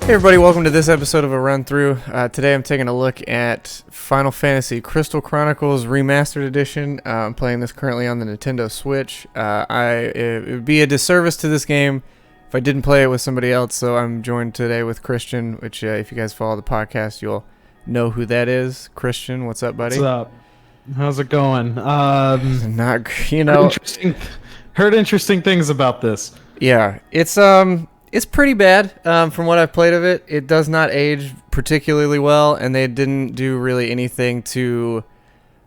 Hey everybody, welcome to this episode of a run through. Today I'm taking a look at Final Fantasy Crystal Chronicles Remastered Edition. I'm playing this currently on the Nintendo Switch. It would be a disservice to this game if I didn't play it with somebody else, so I'm joined today with Christian, which if you guys follow the podcast, you'll know who that is. Christian, what's up, buddy? What's up? How's it going? Not, you know, heard interesting things about this. yeah, it's pretty bad from what I've played of it. It does not age particularly well, and they didn't do really anything to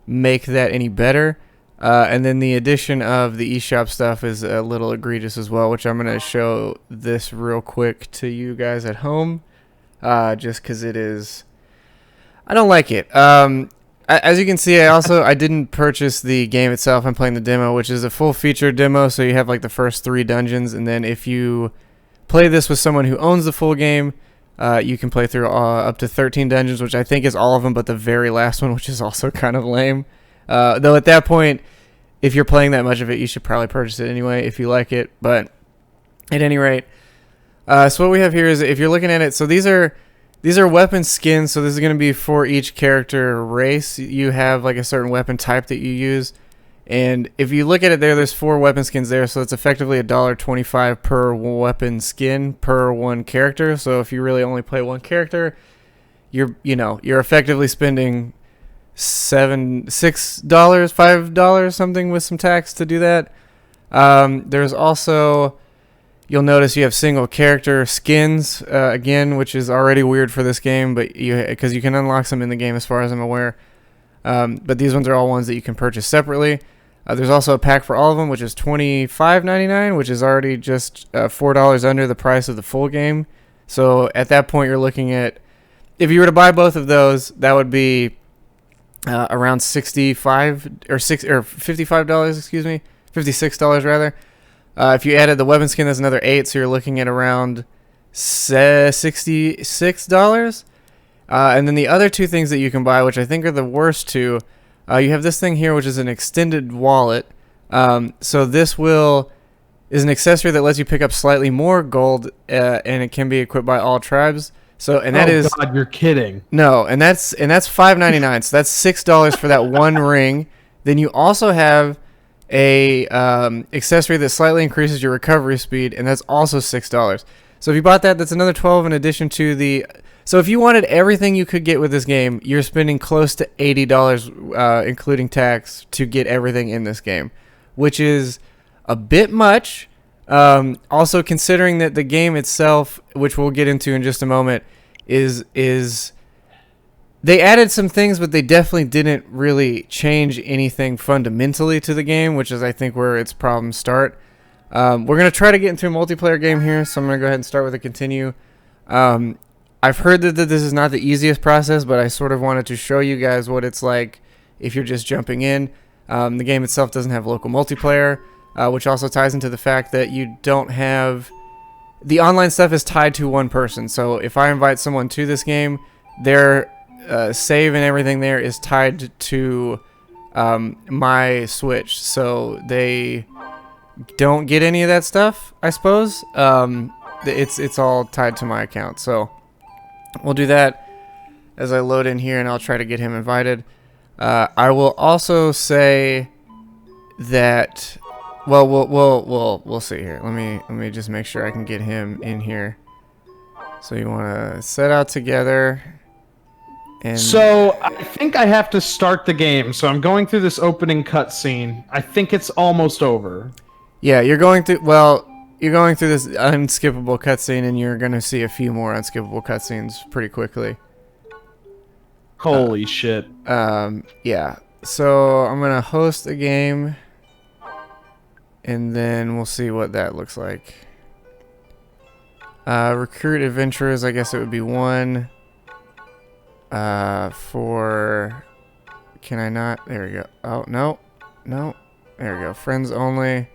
make that any better. And then the addition of the eShop stuff is a little egregious as well, which I'm going to show this real quick to you guys at home, just because it is... I don't like it. As you can see, I didn't purchase the game itself. I'm playing the demo, which is a full-featured demo, so you have like the first 3 dungeons, and then if you play this with someone who owns the full game, you can play through up to 13 dungeons, which I think is all of them but the very last one, which is also kind of lame. Though at that point, if you're playing that much of it, you should probably purchase it anyway if you like it. But at any rate, so what we have here is, if you're looking at it, so these are weapon skins. So this is going to be for each character race. You have like a certain weapon type that you use. And if you look at it there's 4 weapon skins there, so it's effectively $1.25 per weapon skin per one character. So if you really only play one character, you're effectively spending $6, $5 something with some tax to do that. There's also, you'll notice you have single character skins again, which is already weird for this game, but because you can unlock some in the game as far as I'm aware. But these ones are all ones that you can purchase separately. There's also a pack for all of them, which is $25.99, which is already just $4 under the price of the full game. So at that point, you're looking at, if you were to buy both of those, that would be around $55, excuse me, $56 rather. If you added the weapon skin, that's another $8, so you're looking at around $66. And then the other 2 things that you can buy, which I think are the worst 2, you have this thing here, which is an extended wallet. So this is an accessory that lets you pick up slightly more gold, and it can be equipped by all tribes. So, and that is... God, you're kidding. No, and that's $5.99. So that's $6 for that one ring. Then you also have a accessory that slightly increases your recovery speed, and that's also $6. So if you bought that, that's another $12 in addition to the... So if you wanted everything you could get with this game, you're spending close to $80, including tax, to get everything in this game, which is a bit much. Also, considering that the game itself, which we'll get into in just a moment, is they added some things, but they definitely didn't really change anything fundamentally to the game, which is, I think, where its problems start. We're going to try to get into a multiplayer game here, so I'm going to go ahead and start with a continue. I've heard that this is not the easiest process, but I sort of wanted to show you guys what it's like if you're just jumping in. The game itself doesn't have local multiplayer, which also ties into the fact that you don't have... The online stuff is tied to one person, so if I invite someone to this game, their save and everything there is tied to my Switch, so they don't get any of that stuff, I suppose. It's all tied to my account, so... We'll do that as I load in here, and I'll try to get him invited. I will also say that, well, we'll see here. Let me just make sure I can get him in here. So you want to set out together, and So I think I have to start the game. So I'm going through this opening cutscene. I think it's almost over. Yeah, you're going through. Well. You're going through this unskippable cutscene, and you're going to see a few more unskippable cutscenes pretty quickly. Holy shit. Yeah. So I'm going to host a game, and then we'll see what that looks like. Recruit adventurers, I guess it would be 1. For... Can I not? There we go. Oh, no. No. There we go. Friends only.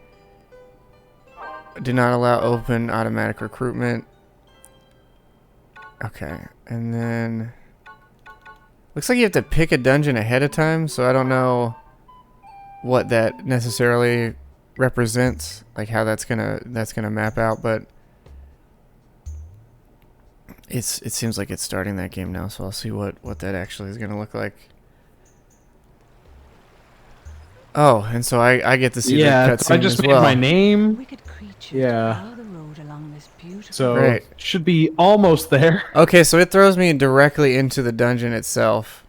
Do not allow open automatic recruitment. Okay, and then looks like you have to pick a dungeon ahead of time, so I don't know what that necessarily represents, like how that's gonna map out, but it seems like it's starting that game now, so I'll see what that actually is gonna look like. Oh, and so I get to see the cutscene I just as made well. my name. Wicked creatures Yeah. prowl the road along this beautiful So Great. should be almost there. Okay, so it throws me directly into the dungeon itself.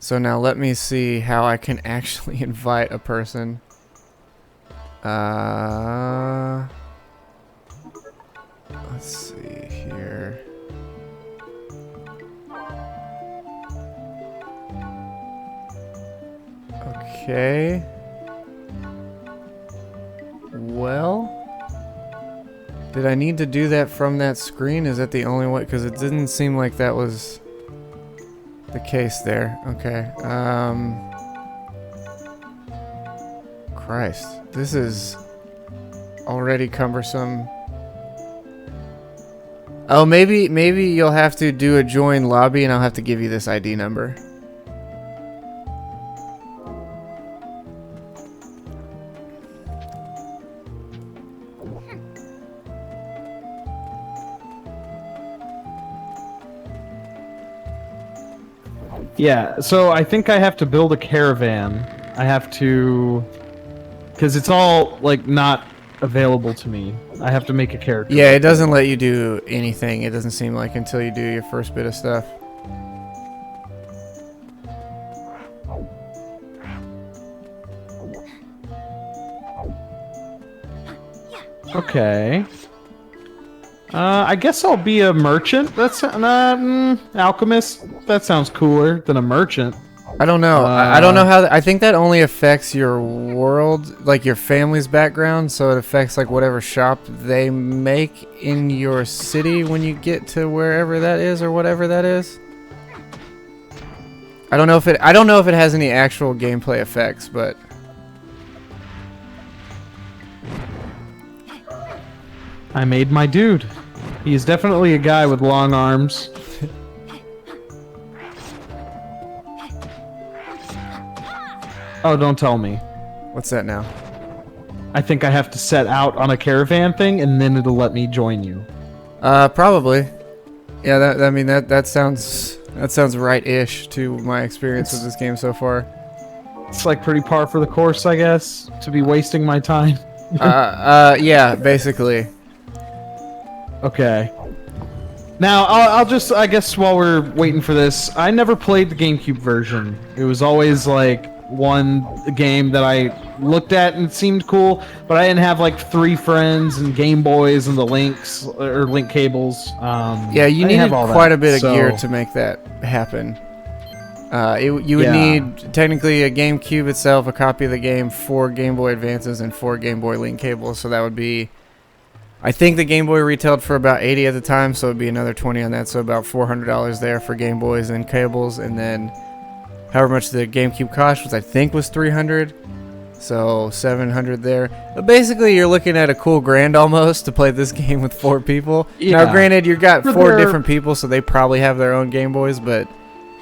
So now let me see how I can actually invite a person. Let's see here. Okay. Well, did I need to do that from that screen? Is that the only way? Because it didn't seem like that was the case there. Okay. Christ, this is already cumbersome. Oh, maybe you'll have to do a join lobby, and I'll have to give you this ID number. Yeah, so I think I have to build a caravan. I have to, because it's all like not available to me. I have to make a character. Yeah, it doesn't let you do anything. It doesn't seem like until you do your first bit of stuff. Okay. I guess I'll be a merchant. That's alchemist. That sounds cooler than a merchant. I don't know. I don't know how. I think that only affects your world, like your family's background. So it affects like whatever shop they make in your city when you get to wherever that is or whatever that is. I don't know if it. I don't know if it has any actual gameplay effects, but. I made my dude. He is definitely a guy with long arms. Oh, don't tell me. What's that now? I think I have to set out on a caravan thing, and then it'll let me join you. Probably. Yeah, that sounds right-ish to my experience with this game so far. It's like pretty par for the course, I guess, to be wasting my time. Yeah, basically. Okay. Now, I'll just, I guess while we're waiting for this, I never played the GameCube version. It was always like one game that I looked at and it seemed cool, but I didn't have like 3 friends and Game Boys and the links, or link cables. Yeah, you I didn't needed have all quite that, a bit of so- gear to make that happen. You would Yeah. need technically a GameCube itself, a copy of the game, 4 Game Boy Advances, and 4 Game Boy Link cables. So that would be, I think the Game Boy retailed for about $80 at the time, so it'd be another $20 on that, so about $400 there for Game Boys and cables, and then however much the GameCube cost, which I think was $300, so $700 there. But basically, you're looking at a cool grand almost to play this game with 4 people. Yeah. Now, granted, you've got For 4 their- different people, so they probably have their own Game Boys, but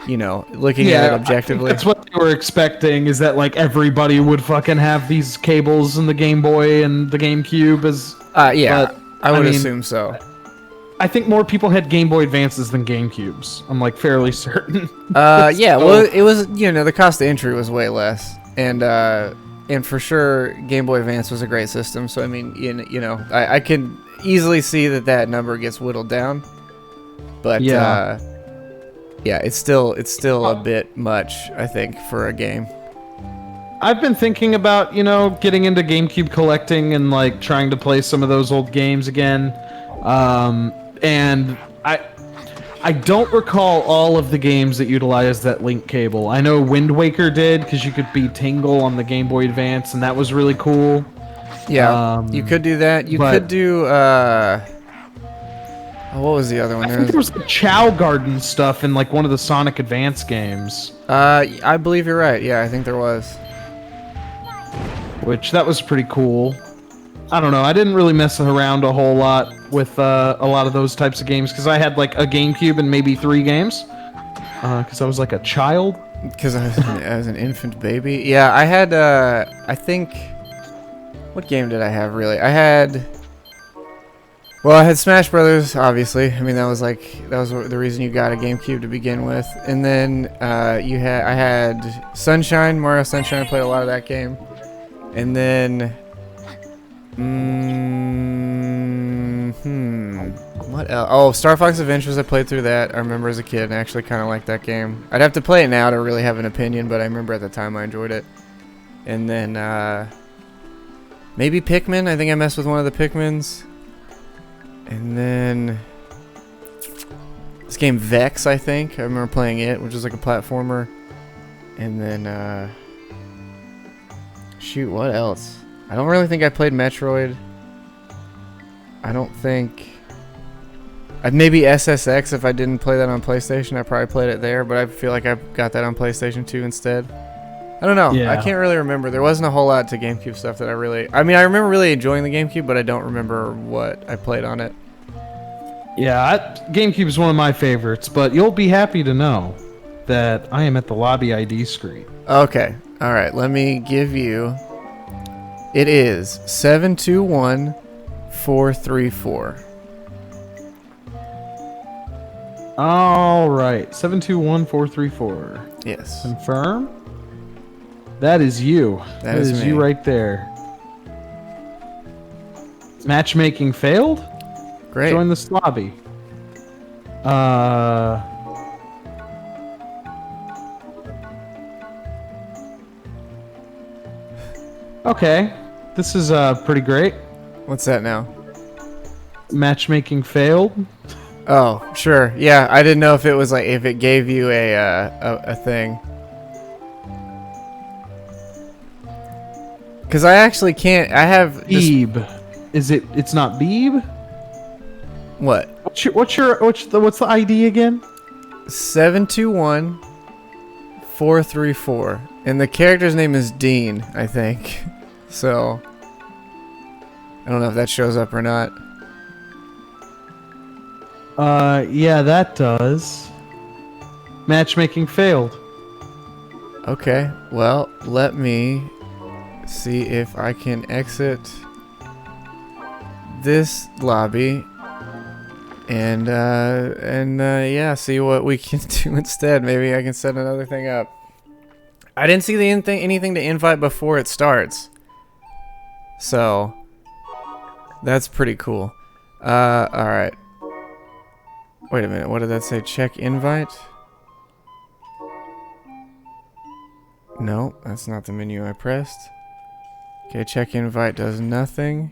you know, looking at it objectively. That's what they were expecting, is that like everybody would fucking have these cables and the Game Boy and the GameCube as... Yeah, but, I would I mean, assume so. I think more people had Game Boy Advances than GameCubes. I'm like fairly certain. Yeah, well, it was, you know, the cost of entry was way less, and for sure, Game Boy Advance was a great system. So I mean, you know, I can easily see that number gets whittled down, but Yeah. yeah, it's still a bit much, I think, for a game. I've been thinking about, you know, getting into GameCube collecting and like trying to play some of those old games again. And I don't recall all of the games that utilized that link cable. I know Wind Waker did, because you could be Tingle on the Game Boy Advance, and that was really cool. Yeah, you could do that. You could do what was the other one? I think there was the Chow Garden stuff in like one of the Sonic Advance games. I believe you're right. Yeah, I think there was. Which, that was pretty cool. I don't know, I didn't really mess around a whole lot with a lot of those types of games, because I had like a GameCube and maybe 3 games. Because I was like a child. Because I was an infant baby. Yeah, I had, I think... What game did I have, really? I had... Well, I had Smash Brothers, obviously. I mean, that was the reason you got a GameCube to begin with. And then I had Sunshine, Mario Sunshine. I played a lot of that game. And then, what else? Oh, Star Fox Adventures. I played through that. I remember as a kid, and I actually kind of liked that game. I'd have to play it now to really have an opinion, but I remember at the time I enjoyed it. And then maybe Pikmin. I think I messed with one of the Pikmins. And then this game Vex, I think. I remember playing it, which is like a platformer. And then, shoot, what else? I don't really think I played Metroid. I don't think... maybe SSX, if I didn't play that on PlayStation. I probably played it there, but I feel like I got that on PlayStation 2 instead. I don't know. Yeah. I can't really remember. There wasn't a whole lot to GameCube stuff that I really... I mean, I remember really enjoying the GameCube, but I don't remember what I played on it. Yeah, GameCube is one of my favorites, but you'll be happy to know that I am at the lobby ID screen. Okay. All right. Let me give you... It is 721434. All right, 721434. Yes. Confirm. That is you. That is me. you right there. Matchmaking failed? Great. Join this lobby. Okay. This is pretty great. What's that now? Matchmaking failed. Oh, sure. Yeah, I didn't know if it was like if it gave you a thing. Because I actually can't. I have Beeb. Is it? It's not Beeb. What? What's the ID again? 721434, and the character's name is Dean, I think. So I don't know if that shows up or not. Yeah, that does. Matchmaking failed. Okay. Well, let me see if I can exit this lobby and yeah, see what we can do instead. Maybe I can set another thing up. I didn't see anything to invite before it starts, so that's pretty cool. All right. Wait a minute. What did that say? Check invite? No, that's not the menu I pressed. Okay, check invite does nothing.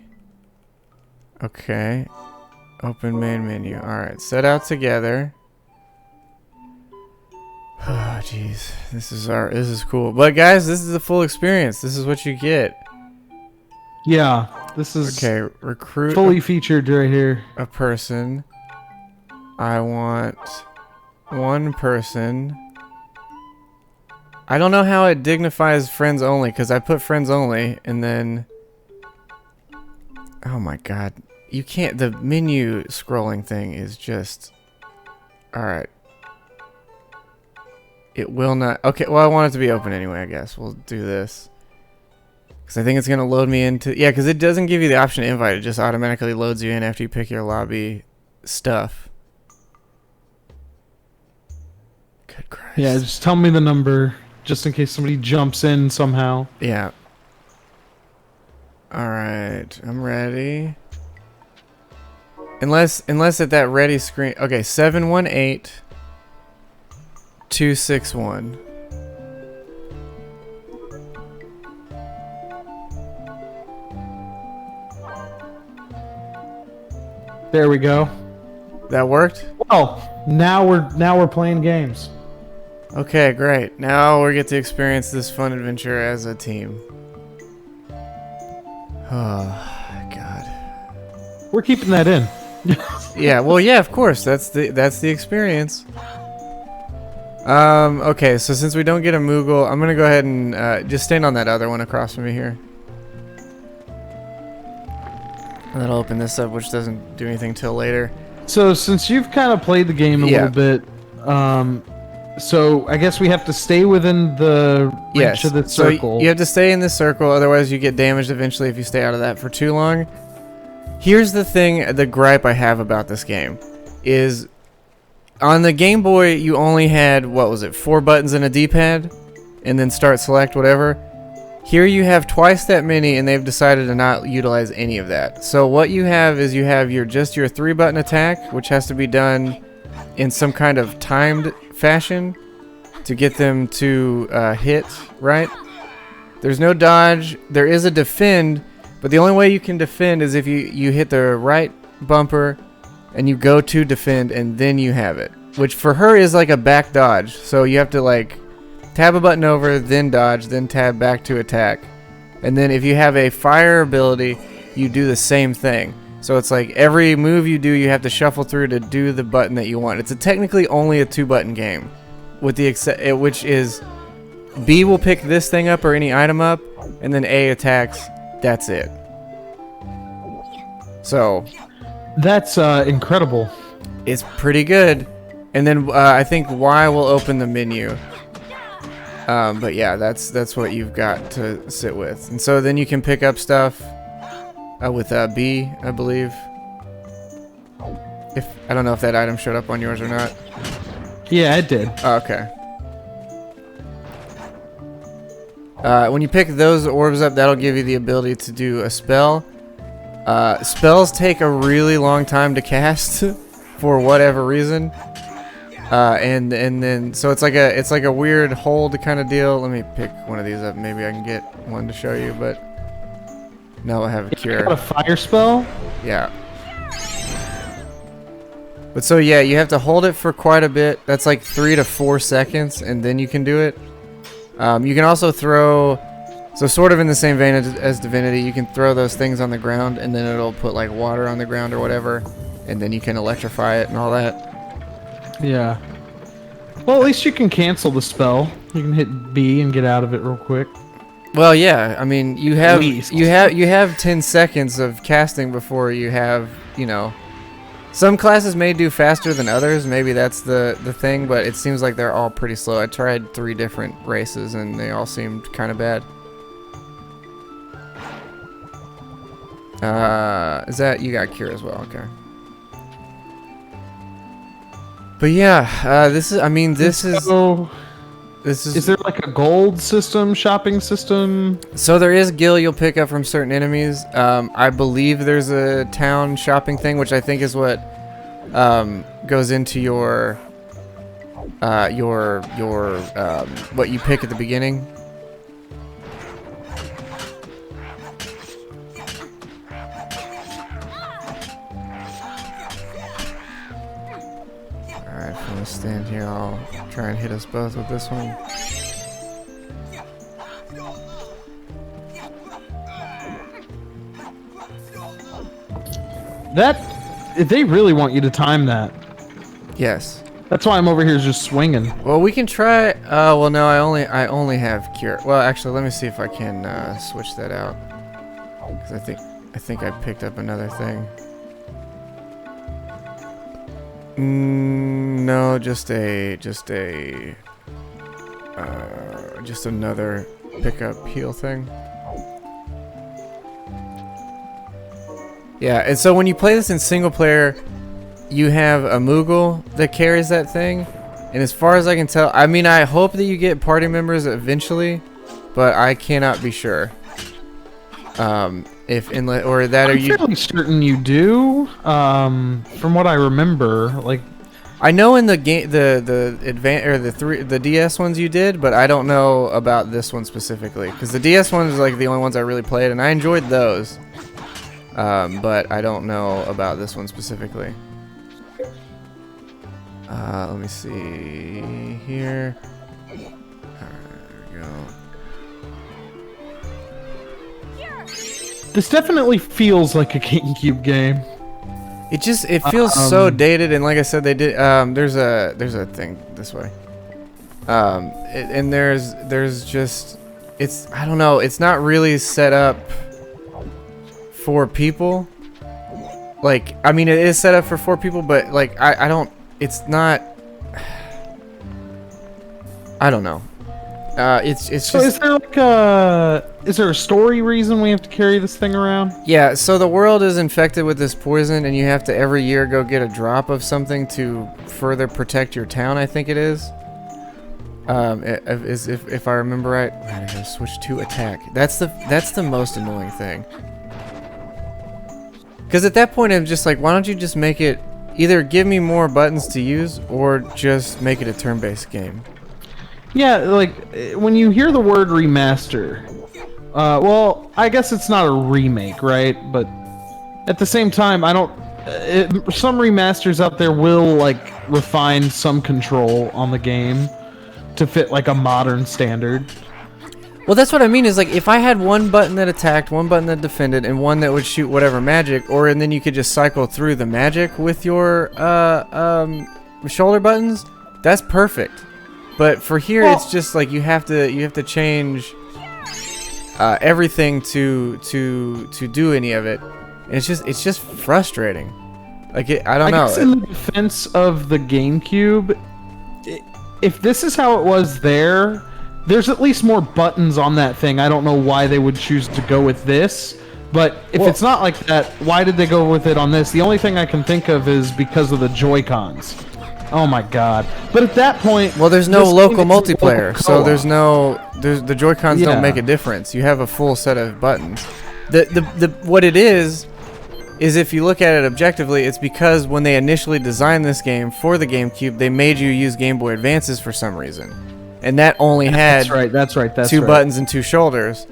Okay. Open main menu. Alright, set out together. Oh, jeez. This is cool. But guys, this is the full experience. This is what you get. Yeah, this is Okay, recruit fully featured right here. a person. I want one person. I don't know how it dignifies friends only, because I put friends only, and then... Oh my god. You can't... The menu scrolling thing is just... Alright. It will not... Okay, well, I want it to be open anyway, I guess. We'll do this. Because I think it's going to load me into... Yeah, because it doesn't give you the option to invite. It just automatically loads you in after you pick your lobby stuff. Good Christ. Yeah, just tell me the number, just in case somebody jumps in somehow. Yeah. Alright, I'm ready. Unless at that ready screen... Okay, 718261. There we go. That worked? Well, now we're playing games. Okay, great. Now we get to experience this fun adventure as a team. Oh, God. We're keeping that in. Yeah, well, yeah, of course. That's the experience. Okay, so since we don't get a Moogle, I'm gonna go ahead and just stand on that other one across from me here. And that'll open this up, which doesn't do anything till later. So since you've kind of played the game a little bit, so I guess we have to stay within the reach of the circle. So you have to stay in this circle, otherwise you get damaged eventually if you stay out of that for too long. Here's the thing, the gripe I have about this game is on the Game Boy you only had, what was it, 4 buttons and a D-pad and then start, select, whatever. Here you have twice that many and they've decided to not utilize any of that. So what you have is you have your 3-button attack, which has to be done in some kind of timed fashion to get them to hit, right? There's no dodge. There is a defend, but the only way you can defend is if you hit the right bumper and you go to defend and then you have it. Which for her is like a back dodge. So you have to like tab a button over, then dodge, then tab back to attack. And then if you have a fire ability, you do the same thing. So it's like every move you do, you have to shuffle through to do the button that you want. It's technically only a 2-button game, with the which is B will pick this thing up or any item up, and then A attacks. That's it. So That's incredible. it's pretty good. And then I think Y will open the menu. But yeah, that's what you've got to sit with. And so then you can pick up stuff with B, I believe. I don't know if that item showed up on yours or not. Yeah, it did. Oh, okay. When you pick those orbs up, that'll give you the ability to do a spell. Spells take a really long time to cast for whatever reason. And then so it's like a weird hold kind of deal. Let me pick one of these up. Maybe I can get one to show you, but now I have a cure. Got a fire spell? Yeah. But so yeah, you have to hold it for quite a bit. That's like 3 to 4 seconds, and then you can do it. You can also throw, so sort of in the same vein as Divinity, you can throw those things on the ground, and then it'll put like water on the ground or whatever, and then you can electrify it and all that. Yeah. Well, at least you can cancel the spell. You can hit B and get out of it real quick. Well, yeah. I mean, you have least. you have 10 seconds of casting before you have, you know. Some classes may do faster than others. Maybe that's the thing, but it seems like they're all pretty slow. I tried 3 different races, and they all seemed kind of bad. Is that you got cure as well? Okay. But yeah, this is. I mean, this is. Is there like a gold system, shopping system? So there is gil you'll pick up from certain enemies. I believe there's a town shopping thing, which I think is what goes into your what you pick at the beginning. Alright, if I'm gonna stand here, I'll try and hit us both with this one. They really want you to time that. Yes. That's why I'm over here just swinging. Well, we can try. Well, no, I only have cure. Well, actually, let me see if I can switch that out. Because I think I picked up another thing. No, just another pickup heal thing. Yeah, and so when you play this in single player, you have a Moogle that carries that thing. And as far as I can tell, I mean, I hope that you get party members eventually, but I cannot be sure. If inlet or that I'm are you fairly certain you do. From what I remember, like I know in the game the advan or the DS ones you did, but I don't know about this one specifically because the DS ones is like the only ones I really played, and I enjoyed those. But I don't know about this one specifically. Let me see here. There we go. this definitely feels like a GameCube game. It feels so dated, and like I said, they did. There's a thing this way. And there's just I don't know. It's not really set up for people. Like, I mean, it is set up for 4 people, but like I don't. It's not. I don't know. It's So just is there a story reason we have to carry this thing around? yeah. So the world is infected with this poison, and you have to every year go get a drop of something to further protect your town. I think it is. If I remember right, I gotta switch to attack. That's the most annoying thing. Because at that point, I'm just like, why don't you just make it either give me more buttons to use or just make it a turn-based game? Yeah, like when you hear the word remaster, well, I guess it's not a remake, right? But at the same time, I don't. Some remasters out there will like refine some control on the game to fit like a modern standard. Well, that's what I mean is like if I had one button that attacked, one button that defended, and one that would shoot whatever magic, and then you could just cycle through the magic with your shoulder buttons, that's perfect. But for here, it's just like you have to change everything to do any of it, and it's just frustrating. Like I don't know. Guess in the defense of the GameCube, if this is how it was there, there's at least more buttons on that thing. I don't know why they would choose to go with this, but if it's not like that, why did they go with it on this? The only thing I can think of is because of the Joy-Cons. Oh my god. But at that point... Well, there's no this local game is multiplayer, local so co-op. the Joy-Cons Yeah. don't make a difference. You have a full set of buttons. What it is if you look at it objectively, it's because when they initially designed this game for the GameCube, they made you use Game Boy Advances for some reason. And that only had That's right. two buttons and two shoulders.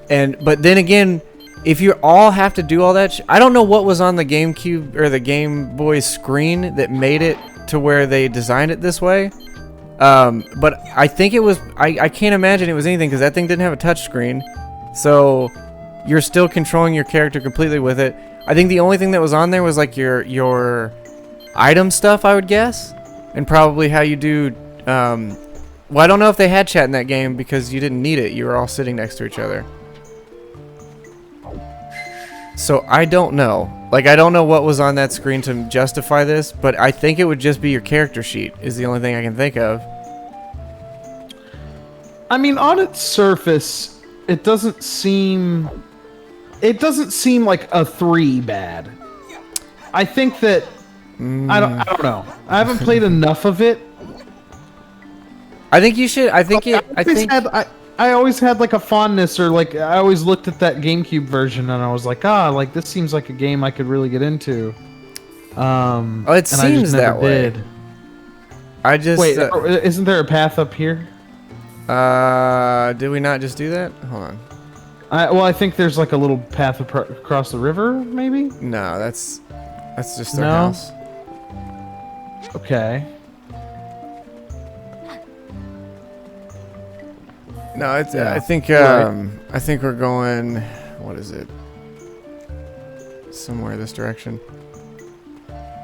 But then again, if you all have to do all that, I don't know what was on the GameCube or the Game Boy screen that made it to where they designed it this way. But I think it was. I can't imagine it was anything because that thing didn't have a touch screen, so you're still controlling your character completely with it. I think the only thing that was on there was like your item stuff, I would guess, and probably how you do. Well, I don't know if they had chat in that game because you didn't need it. You were all sitting next to each other. So I don't know. Like, I don't know what was on that screen to justify this, but I think it would just be your character sheet is the only thing I can think of. I mean, on its surface, it doesn't seem like a 3 bad. I think that I don't know. I haven't played enough of it. I think you should. I always had like a fondness, or like I always looked at that GameCube version and I was like, like this seems like a game I could really get into. It seems that way. I just wait. Isn't there a path up here? Did we not just do that? Hold on. I think there's like a little path across the river, maybe. No, that's just their house. Okay. No, it's. Yeah. I think we're going. What is it? Somewhere this direction.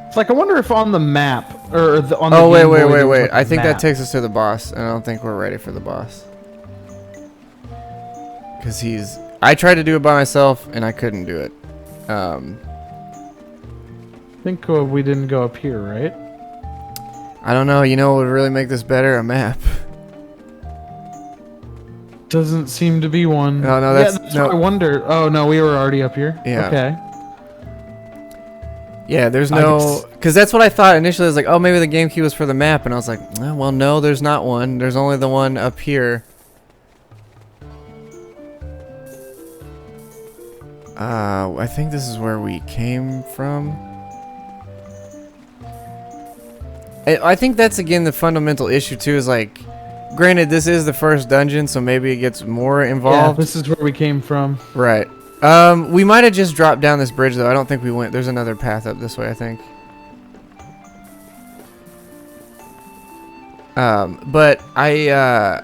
It's like I wonder if on the map or on the. Oh Game Boy, wait! like I think map. that takes us to the boss, and I don't think we're ready for the boss. Because I tried to do it by myself, and I couldn't do it. I think we didn't go up here, right? I don't know. You know what would really make this better? A map. Doesn't seem to be one. No, that's no. what I wonder. Oh no, we were already up here. Yeah. Okay. Yeah, there's no... Because that's what I thought initially. I was like, oh, maybe the GameCube was for the map. And I was like, well, no, there's not one. There's only the one up here. I think this is where we came from. I think that's, again, the fundamental issue, too, is like... Granted, this is the first dungeon, so maybe it gets more involved. Yeah, this is where we came from. Right. We might have just dropped down this bridge, though. I don't think we went. There's another path up this way, I think. But I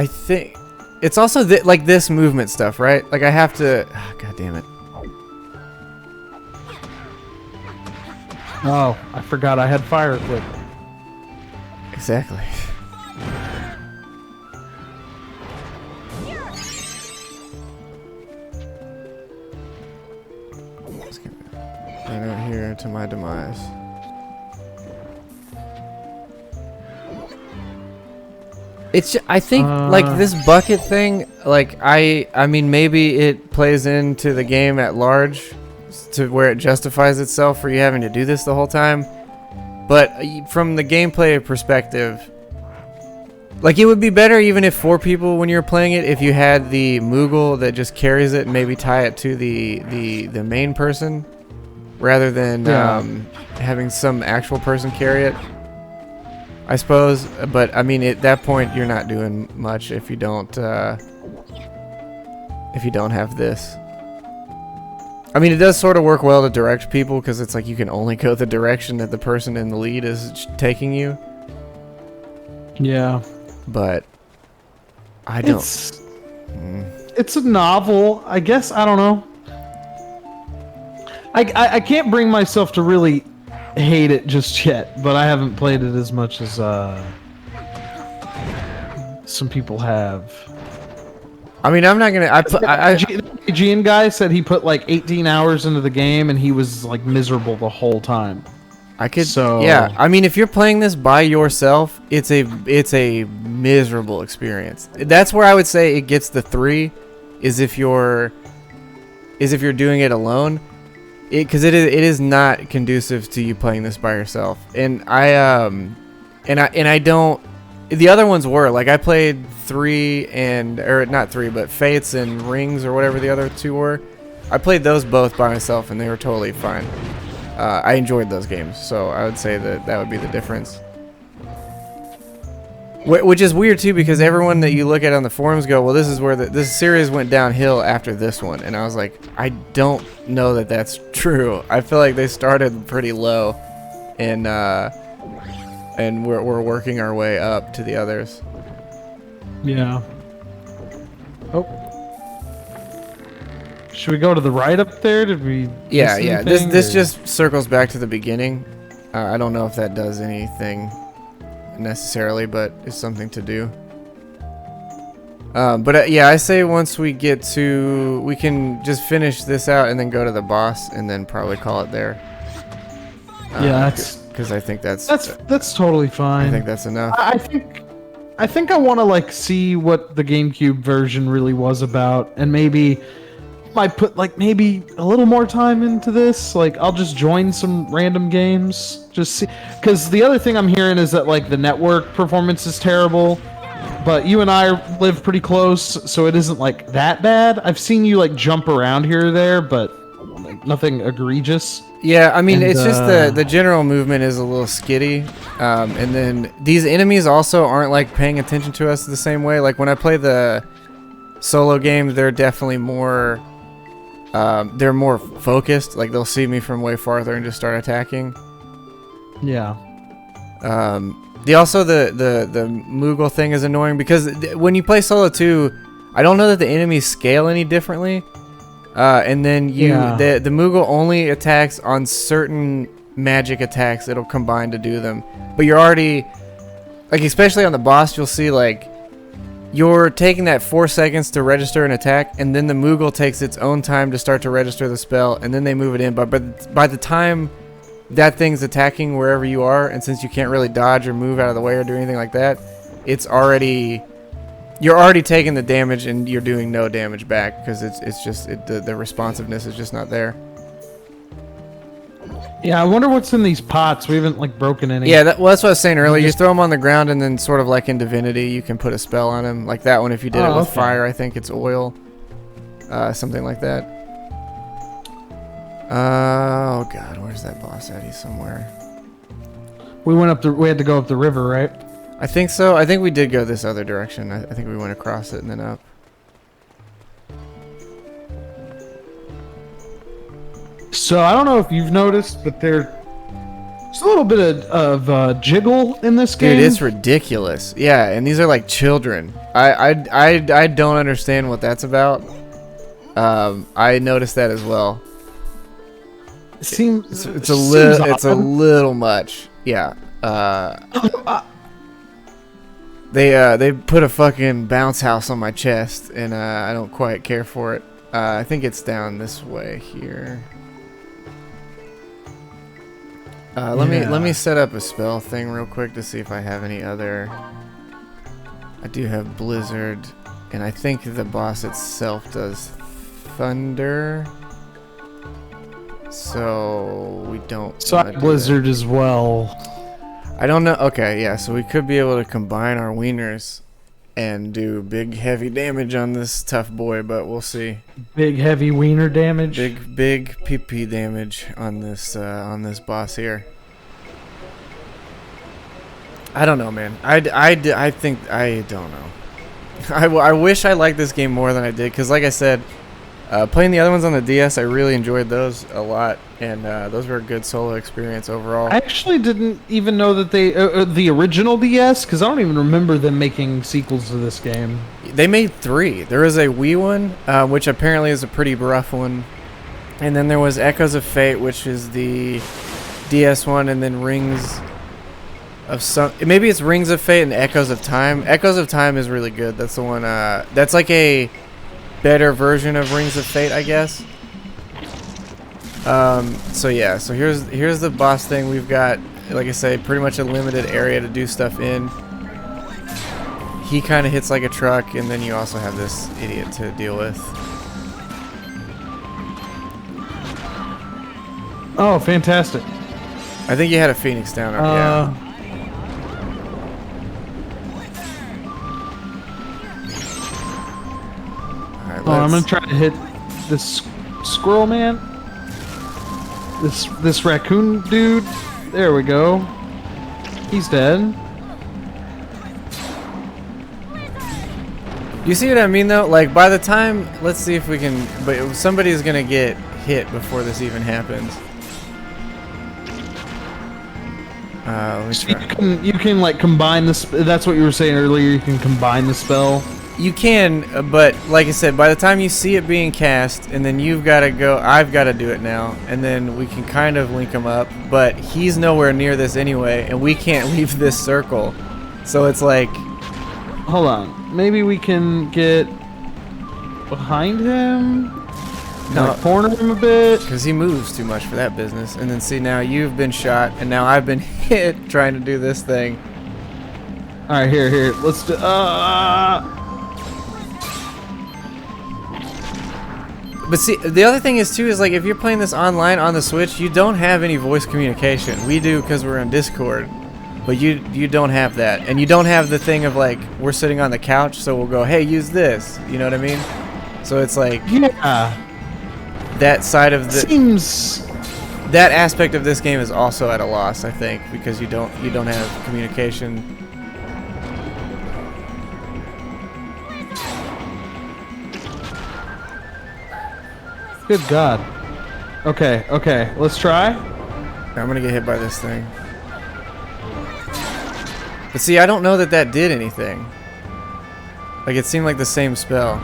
think it's also like this movement stuff, right? Like I have to. Oh, God damn it. Oh, I forgot I had fire equipped. Exactly. Right out here to my demise. I think like this bucket thing, like I mean maybe it plays into the game at large to where it justifies itself for you having to do this the whole time. But from the gameplay perspective, like it would be better even if 4 people when you're playing it, if you had the Moogle that just carries it and maybe tie it to the main person rather than having some actual person carry it, I suppose. But I mean, at that point, you're not doing much if you don't have this. I mean, it does sort of work well to direct people because it's like you can only go the direction that the person in the lead is taking you. Yeah. But I don't. It's a novel, I guess. I don't know. I can't bring myself to really hate it just yet, but I haven't played it as much as some people have. I mean, I'm not gonna. The Aegean guy said he put like 18 hours into the game and he was like miserable the whole time. Yeah. I mean, if you're playing this by yourself, it's a miserable experience. That's where I would say it gets the 3, is if you're doing it alone, because it is not conducive to you playing this by yourself. And I don't. The other ones were like I played 3 or not 3, but Fates and Rings or whatever the other 2 were. I played those both by myself and they were totally fine. I enjoyed those games, so I would say that would be the difference. Which is weird too, because everyone that you look at on the forums go, well, this is where this series went downhill after this one, and I was like, I don't know that that's true. I feel like they started pretty low, and we're working our way up to the others. Yeah. Oh. Should we go to the right up there? Did we? Yeah. This just circles back to the beginning. I don't know if that does anything necessarily, but it's something to do. But yeah, I say once we get to, we can just finish this out and then go to the boss and then probably call it there. Yeah, because I think that's totally fine. I think that's enough. I think I want to like see what the GameCube version really was about, and maybe might put like maybe a little more time into this. Like I'll just join some random games, just see, because the other thing I'm hearing is that like the network performance is terrible, but you and I live pretty close, so it isn't like that bad. I've seen you like jump around here or there, but like, nothing egregious. Yeah, I mean, it's just the general movement is a little skitty, and then these enemies also aren't like paying attention to us the same way. Like when I play the solo game, they're definitely more they're more focused. Like they'll see me from way farther and just start attacking. Yeah. The Moogle thing is annoying because when you play solo 2, I don't know that the enemies scale any differently. And then the Moogle only attacks on certain magic attacks. It'll combine to do them. But you're already, like especially on the boss, you'll see like you're taking that 4 seconds to register an attack, and then the Moogle takes its own time to start to register the spell, and then they move it in. But by the time that thing's attacking wherever you are, and since you can't really dodge or move out of the way or do anything like that, you're already taking the damage and you're doing no damage back because the responsiveness is just not there. Yeah, I wonder what's in these pots. We haven't like broken any. Yeah, that's what I was saying earlier. You throw them on the ground and then sort of like in Divinity, you can put a spell on them. Like that one, if you did it with fire, I think it's oil. Something like that. Oh god, where's that boss at? He's somewhere. We had to go up the river, right? I think so. I think we did go this other direction. I think we went across it and then up. So I don't know if you've noticed, but there's a little bit of jiggle in this game. Dude, it's ridiculous. Yeah, and these are like children. I don't understand what that's about. I noticed that as well. It's a little much. Yeah. They put a fucking bounce house on my chest, and I don't quite care for it. I think it's down this way here. Let me set up a spell thing real quick to see if I have any other. I do have Blizzard, and I think the boss itself does Thunder. So we don't. So I wanna have do Blizzard as well. that. I don't know. Okay, yeah. So we could be able to combine our wieners and do big heavy damage on this tough boy, but we'll see. Big heavy wiener damage. Big PP damage on this boss here. I don't know, man. I think I don't know. I wish I liked this game more than I did, because like I said, playing the other ones on the DS, I really enjoyed those a lot, and those were a good solo experience overall. I actually didn't even know that they the original DS, because I don't even remember them making sequels to this game. They made 3. There was a Wii one, which apparently is a pretty rough one, and then there was Echoes of Fate, which is the DS one, and then Rings of some. Maybe it's Rings of Fate and Echoes of Time. Echoes of Time is really good. That's the one. That's like a better version of Rings of Fate, I guess. So yeah. So here's the boss thing. We've got, like I say, pretty much a limited area to do stuff in. He kind of hits like a truck, and then you also have this idiot to deal with. Oh, fantastic. I think you had a Phoenix down. Yeah. I'm gonna try to hit this squirrel man. This raccoon dude. There we go. He's dead. You see what I mean, though? Like, by the time, let's see if we can. But somebody's gonna get hit before this even happens. Let me So try. you can like combine this. That's what you were saying earlier. You can combine the spell. You can, but like I said, by the time you see it being cast, and then you've got to go, I've got to do it now, and then we can kind of link him up, but he's nowhere near this anyway, and we can't leave this circle. So it's like... Hold on. Maybe we can get behind him? No. Like corner him a bit? Because he moves too much for that business. And then see, now you've been shot, and now I've been hit trying to do this thing. Alright, here. Let's do... But see, the other thing is too is like if you're playing this online on the Switch, you don't have any voice communication. We do because we're on Discord, but you don't have that, and you don't have the thing of like we're sitting on the couch, so we'll go, hey, use this. You know what I mean? So it's like Yeah. that side of the Seems... that aspect of this game is also at a loss, I think, because you don't have communication. Good God. Okay. Let's try. I'm gonna get hit by this thing. But see, I don't know that did anything. Like, it seemed like the same spell.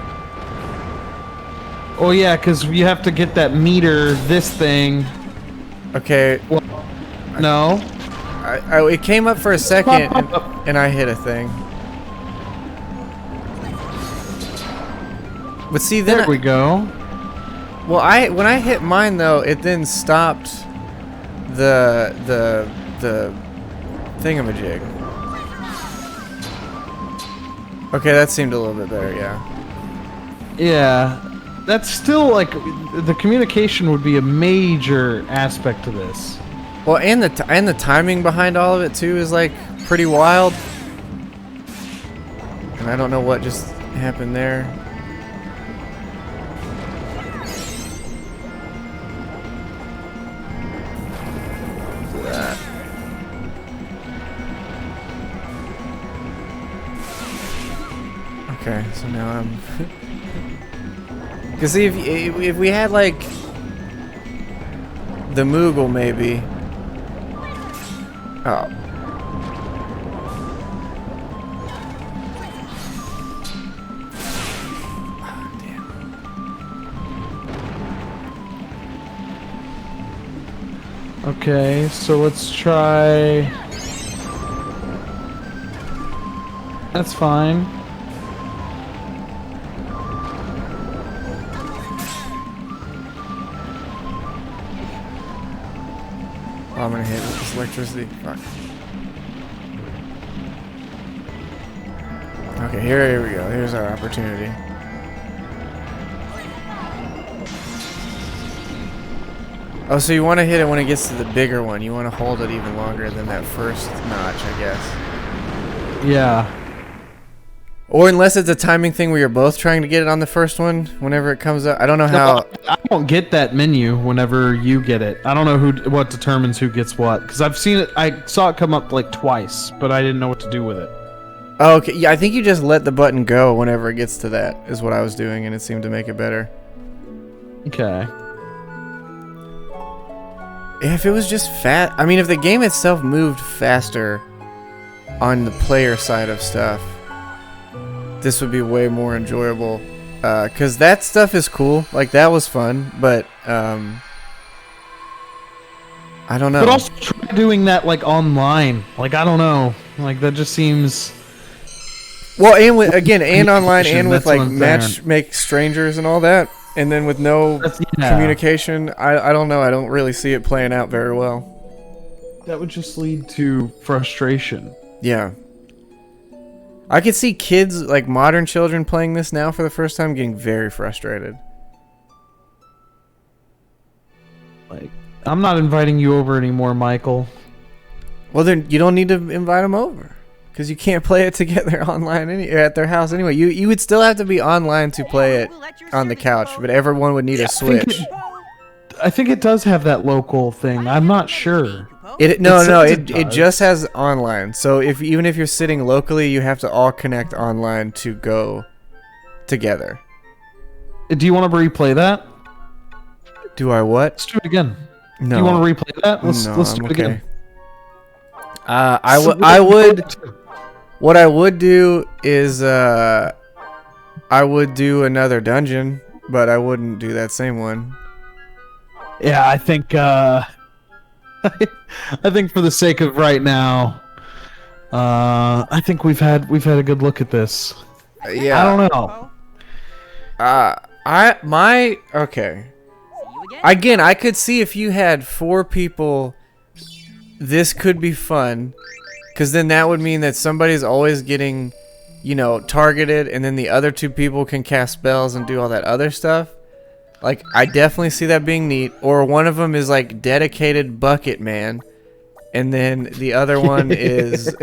Oh yeah, because you have to get that meter, this thing. Okay, Well, no. it came up for a second, and I hit a thing. But see, then There we go. well, when I hit mine though, it then stopped the thingamajig. Okay, that seemed a little bit better, yeah. Yeah. That's still like the communication would be a major aspect to this. Well, and the timing behind all of it too is like pretty wild. And I don't know what just happened there. Okay, so now I'm... Cause see, if we had like the Moogle maybe. Oh. Okay, so let's try. That's fine. Oh, I'm gonna hit with this electricity. Fuck. Okay, here we go. Here's our opportunity. Oh, so you want to hit it when it gets to the bigger one. You want to hold it even longer than that first notch, I guess. Yeah. Or unless it's a timing thing where you're both trying to get it on the first one whenever it comes up. I don't know how. I don't get that menu whenever you get it. I don't know what determines who gets what. Because I've seen it. I saw it come up like twice, but I didn't know what to do with it. Oh, okay. Yeah, I think you just let the button go whenever it gets to that, is what I was doing, and it seemed to make it better. Okay. If it was just fat, I mean, if the game itself moved faster on the player side of stuff, this would be way more enjoyable. Because that stuff is cool. Like, that was fun, but I don't know. But also try doing that like online. Like, I don't know. Like, that just seems. Well, and with, again, and online, and with That's like what I'm saying. make strangers and all that, and then with no Yeah. communication, I don't know. I don't really see it playing out very well. That would just lead to frustration. Yeah. I could see kids, like modern children, playing this now for the first time, getting very frustrated. Like, I'm not inviting you over anymore, Michael. Well, then you don't need to invite them over, because you can't play it together online at their house anyway. You would still have to be online to play it on the couch, but everyone would need a Switch. I think it does have that local thing. I'm not sure. It does. just has online. So even if you're sitting locally, you have to all connect online to go together. Do you want to replay that? Do I what? Let's do it again. No. Do you want to replay that? Let's do it again. I would. What I would do is I would do another dungeon, but I wouldn't do that same one. Yeah, I think I think for the sake of right now, I think we've had a good look at this. Yeah. I don't know. Okay. Again, I could see if you had 4 people, this could be fun, because then that would mean that somebody's always getting, targeted, and then the other 2 people can cast spells and do all that other stuff. Like, I definitely see that being neat. Or one of them is like dedicated bucket man, and then the other one is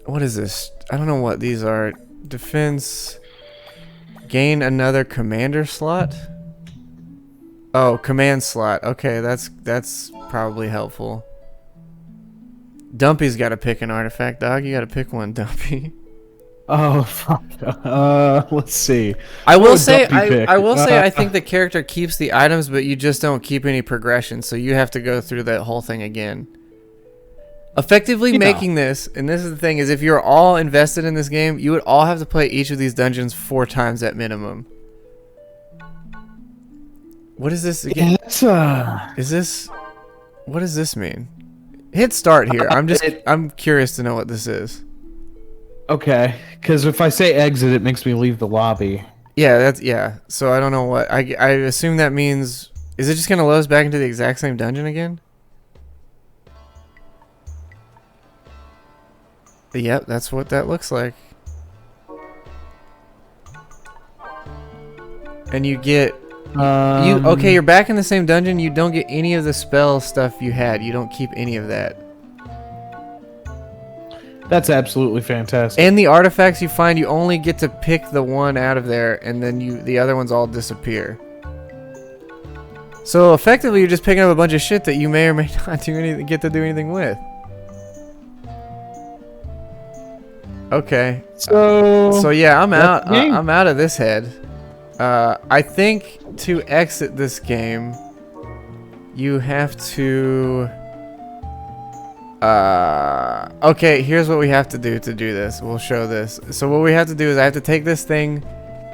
what is this? I don't know what these are. Defense. Gain another commander slot. Oh, command slot. Okay, that's probably helpful. Dumpy's got to pick an artifact, dog. You got to pick one, Dumpy. Oh fuck. Let's see. I will would say, Dumpy pick? I think the character keeps the items, but you just don't keep any progression, so you have to go through that whole thing again. Effectively making this, and this is the thing, is if you're all invested in this game, you would all have to play each of these dungeons 4 times at minimum. What is this again? Is this? What does this mean? Hit start here. I'm curious to know what this is. Okay, because if I say exit, it makes me leave the lobby. Yeah. So I don't know what I assume that means. Is it just gonna load us back into the exact same dungeon again? Yep, that's what that looks like. And you get you're back in the same dungeon. You don't get any of the spell stuff you had. You don't keep any of that. That's absolutely fantastic. And the artifacts you find, you only get to pick the one out of there, and then the other ones all disappear. So effectively, you're just picking up a bunch of shit that you may or may not get to do anything with. Okay. So yeah, I'm out. I'm out of this head. I think to exit this game, you have to. Okay, here's what we have to do this. We'll show this. So what we have to do is I have to take this thing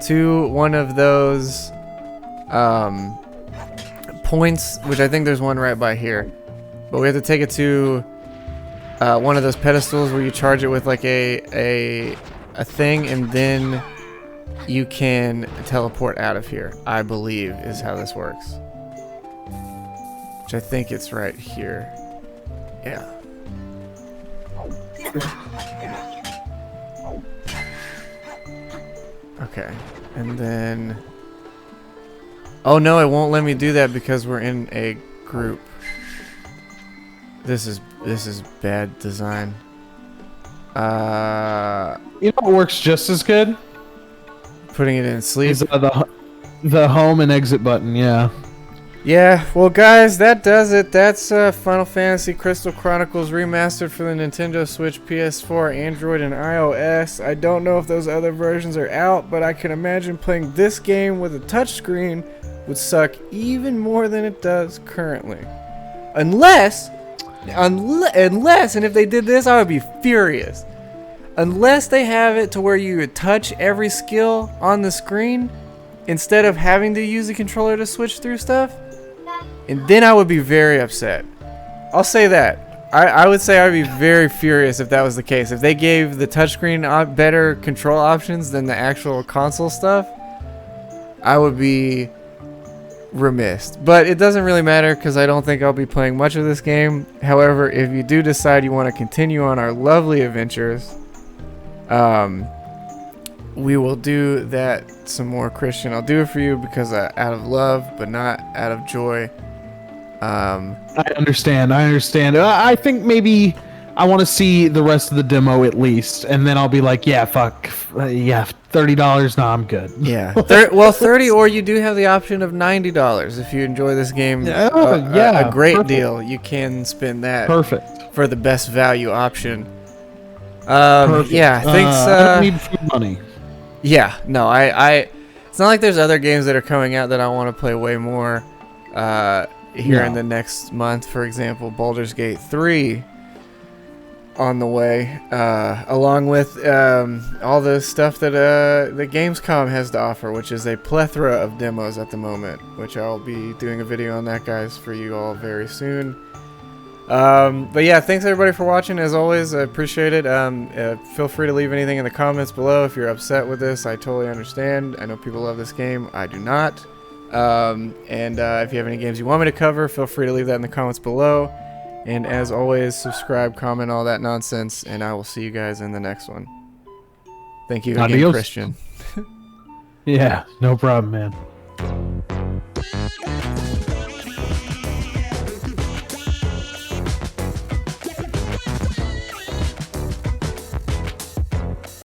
to one of those points, which I think there's one right by here. But we have to take it to one of those pedestals where you charge it with like a thing, and then you can teleport out of here, I believe is how this works. Which I think it's right here. Yeah. Okay. And then... Oh, no, it won't let me do that because we're in a group. This is bad design. You know what works just as good? Putting it in sleep. Is the home and exit button, yeah. Yeah, well, guys, that does it. That's Final Fantasy Crystal Chronicles Remastered for the Nintendo Switch, PS4, Android, and iOS. I don't know if those other versions are out, but I can imagine playing this game with a touchscreen would suck even more than it does currently. Unless, and if they did this, I would be furious. Unless they have it to where you would touch every skill on the screen instead of having to use the controller to switch through stuff, and then I would be very upset. I'll say that. I would say I'd be very furious if that was the case. If they gave the touchscreen better control options than the actual console stuff, I would be remiss. But it doesn't really matter because I don't think I'll be playing much of this game. However, if you do decide you want to continue on our lovely adventures, we will do that some more, Christian. I'll do it for you because out of love, but not out of joy. I understand. I think maybe I want to see the rest of the demo at least, and then I'll be like, yeah, fuck, yeah, $30. No, I'm good. Yeah, well, 30, or you do have the option of $90 if you enjoy this game. A great perfect. deal. You can spend that Perfect. for the best value option. Perfect. Yeah, thanks. I don't need food money. Yeah, no, I. It's not like there's other games that are coming out that I want to play way more. Here in the next month, for example, Baldur's Gate 3 on the way, along with all the stuff that the Gamescom has to offer, which is a plethora of demos at the moment, which I'll be doing a video on that, guys, for you all very soon. But yeah, thanks everybody for watching. As always, I appreciate it. Feel free to leave anything in the comments below if you're upset with this. I totally understand. I know people love this game. I do not. If you have any games you want me to cover, feel free to leave that in the comments below. And as always, subscribe, comment, all that nonsense, and I will see you guys in the next one. Thank you again, Adios. Christian. Yeah, no problem, man.